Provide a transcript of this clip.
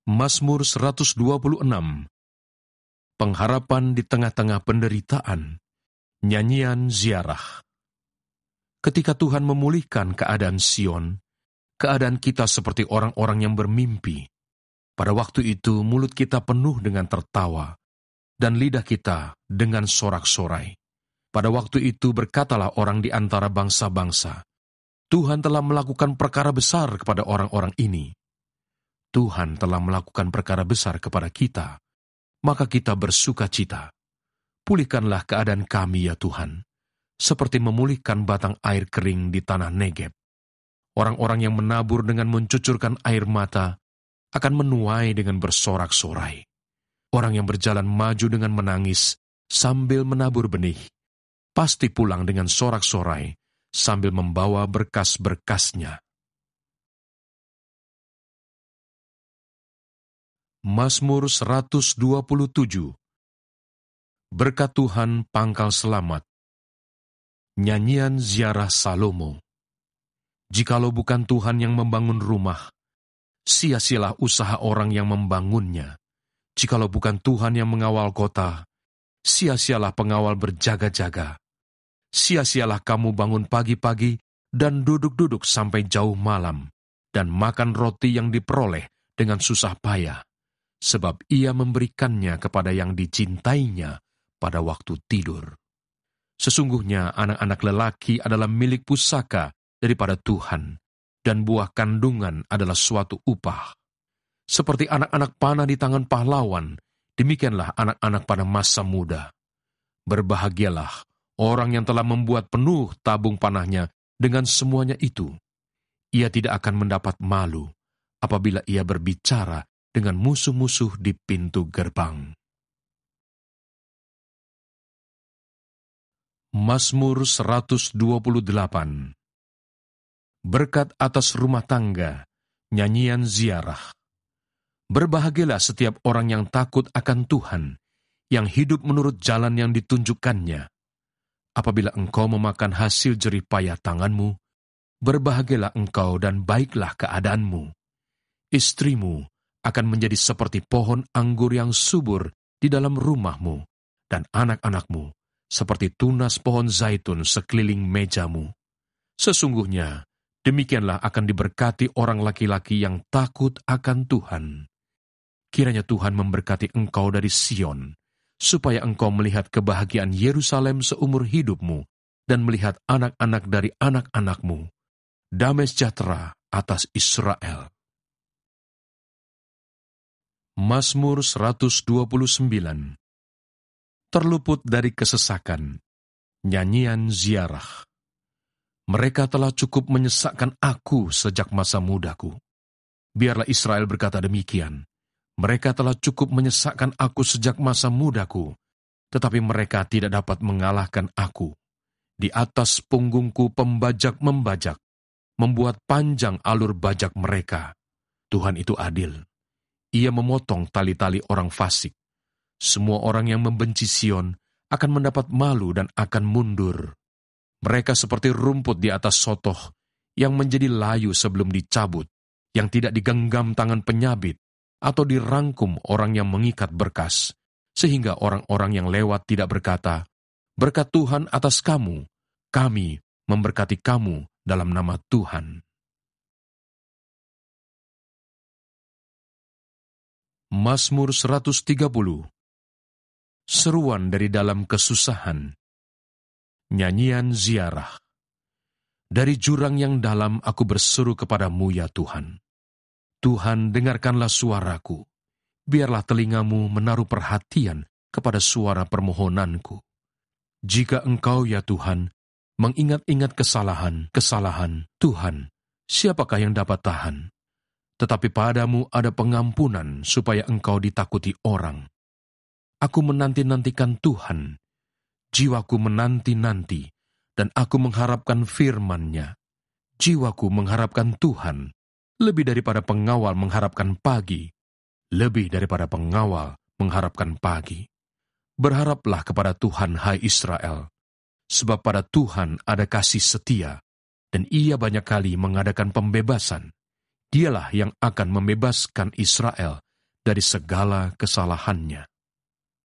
Mazmur 126. Pengharapan di tengah-tengah penderitaan. Nyanyian ziarah. Ketika Tuhan memulihkan keadaan Sion, keadaan kita seperti orang-orang yang bermimpi. Pada waktu itu mulut kita penuh dengan tertawa, dan lidah kita dengan sorak-sorai. Pada waktu itu berkatalah orang di antara bangsa-bangsa, Tuhan telah melakukan perkara besar kepada orang-orang ini. Tuhan telah melakukan perkara besar kepada kita, maka kita bersuka cita. Pulihkanlah keadaan kami ya Tuhan, seperti memulihkan batang air kering di tanah Negeb. Orang-orang yang menabur dengan mencucurkan air mata akan menuai dengan bersorak-sorai. Orang yang berjalan maju dengan menangis sambil menabur benih, pasti pulang dengan sorak-sorai sambil membawa berkas-berkasnya. Mazmur 127. Berkat Tuhan pangkal selamat. Nyanyian ziarah Salomo. Jikalau bukan Tuhan yang membangun rumah, sia-sialah usaha orang yang membangunnya. Jikalau bukan Tuhan yang mengawal kota, sia-sialah pengawal berjaga-jaga. Sia-sialah kamu bangun pagi-pagi dan duduk-duduk sampai jauh malam, dan makan roti yang diperoleh dengan susah payah, sebab ia memberikannya kepada yang dicintainya pada waktu tidur. Sesungguhnya anak-anak lelaki adalah milik pusaka daripada Tuhan, dan buah kandungan adalah suatu upah. Seperti anak-anak panah di tangan pahlawan, demikianlah anak-anak pada masa muda. Berbahagialah orang yang telah membuat penuh tabung panahnya dengan semuanya itu. Ia tidak akan mendapat malu apabila ia berbicara dengan musuh-musuh di pintu gerbang. Mazmur 128. Berkat atas rumah tangga, nyanyian ziarah. Berbahagialah setiap orang yang takut akan Tuhan, yang hidup menurut jalan yang ditunjukkannya. Apabila engkau memakan hasil jerih payah tanganmu, berbahagialah engkau dan baiklah keadaanmu. Istrimu akan menjadi seperti pohon anggur yang subur di dalam rumahmu, dan anak-anakmu seperti tunas pohon zaitun sekeliling mejamu. Sesungguhnya, demikianlah akan diberkati orang laki-laki yang takut akan Tuhan. Kiranya Tuhan memberkati engkau dari Sion, supaya engkau melihat kebahagiaan Yerusalem seumur hidupmu, dan melihat anak-anak dari anak-anakmu. Damai sejahtera atas Israel. Mazmur 129. Terluput dari kesesakan, nyanyian ziarah. Mereka telah cukup menyesakkan aku sejak masa mudaku. Biarlah Israel berkata demikian. Mereka telah cukup menyesakkan aku sejak masa mudaku, tetapi mereka tidak dapat mengalahkan aku. Di atas punggungku pembajak membajak, membuat panjang alur bajak mereka. Tuhan itu adil. Ia memotong tali-tali orang fasik. Semua orang yang membenci Sion akan mendapat malu dan akan mundur. Mereka seperti rumput di atas sotoh yang menjadi layu sebelum dicabut, yang tidak digenggam tangan penyabit atau dirangkum orang yang mengikat berkas, sehingga orang-orang yang lewat tidak berkata, "Berkat Tuhan atas kamu, kami memberkati kamu dalam nama Tuhan." Mazmur 130. Seruan dari dalam kesusahan. Nyanyian ziarah. Dari jurang yang dalam aku berseru kepadamu ya Tuhan. Tuhan, dengarkanlah suaraku. Biarlah telingamu menaruh perhatian kepada suara permohonanku. Jika engkau ya Tuhan, mengingat-ingat kesalahan Tuhan, siapakah yang dapat tahan? Tetapi padamu ada pengampunan supaya engkau ditakuti orang. Aku menanti-nantikan Tuhan. Jiwaku menanti-nanti, dan aku mengharapkan firman-Nya. Jiwaku mengharapkan Tuhan, lebih daripada pengawal mengharapkan pagi, lebih daripada pengawal mengharapkan pagi. Berharaplah kepada Tuhan, hai Israel, sebab pada Tuhan ada kasih setia, dan Ia banyak kali mengadakan pembebasan. Dialah yang akan membebaskan Israel dari segala kesalahannya.